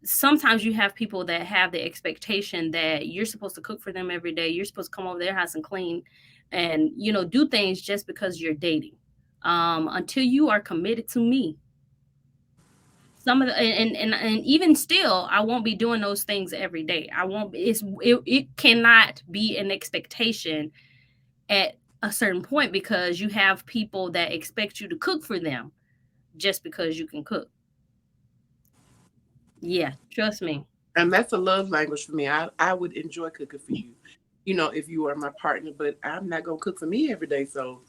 sometimes you have people that have the expectation that you're supposed to cook for them every day, you're supposed to come over their house and clean and do things just because you're dating. Until you are committed to me, some of the and even still, I won't be doing those things every day. I won't it cannot be an expectation at a certain point, because you have people that expect you to cook for them just because you can cook. Yeah, trust me. And that's a love language for me. I would enjoy cooking for you, if you are my partner, but I'm not gonna cook for me every day. So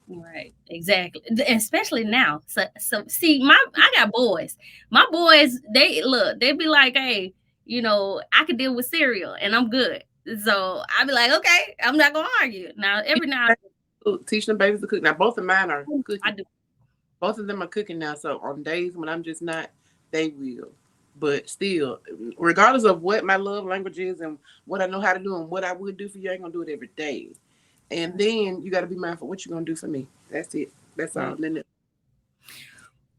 Right, exactly. Especially now. So see, I got boys. My boys, they be like, hey, I can deal with cereal and I'm good. So I be like, okay, I'm not gonna argue. Now every now teach them babies to cook. Now both of mine are I cooking. do. Both of them are cooking now. So on days when I'm just not, they will. But still, regardless of what my love language is and what I know how to do and what I would do for you, I ain't gonna do it every day. And then you got to be mindful what you're gonna do for me. That's it. That's all. Right. And then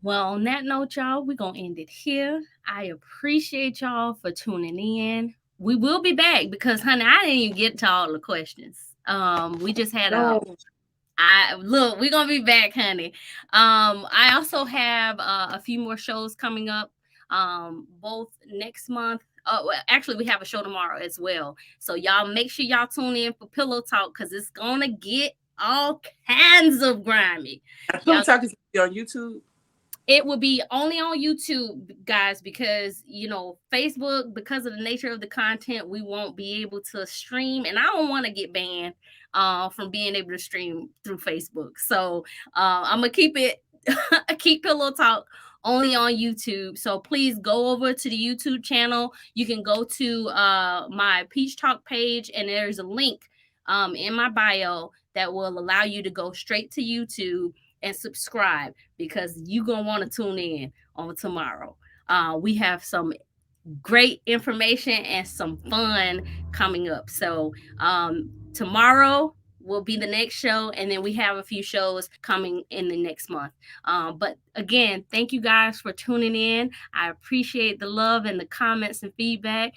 Well, on that note, y'all, we're going to end it here. I appreciate y'all for tuning in. We will be back because, honey, I didn't even get to all the questions. We just had no, I look, we're gonna be back, honey. I also have a few more shows coming up, both next month. Well, actually, we have a show tomorrow as well. So y'all make sure y'all tune in for Pillow Talk because it's gonna get all kinds of grimy. Pillow Y'all, Talk is on YouTube. it will be only on YouTube, guys, because Facebook, because of the nature of the content, we won't be able to stream, and I don't want to get banned from being able to stream through Facebook. So I'm gonna keep it keep Pillow Talk only on YouTube. So please go over to the YouTube channel. You can go to my Peach Talk page, and there's a link in my bio that will allow you to go straight to YouTube and subscribe, because you gonna want to tune in on tomorrow. We have some great information and some fun coming up. So tomorrow will be the next show, and then we have a few shows coming in the next month. But again, thank you guys for tuning in. I appreciate the love and the comments and feedback.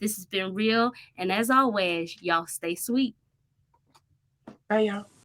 This has been real, and as always, y'all stay sweet. Bye, y'all.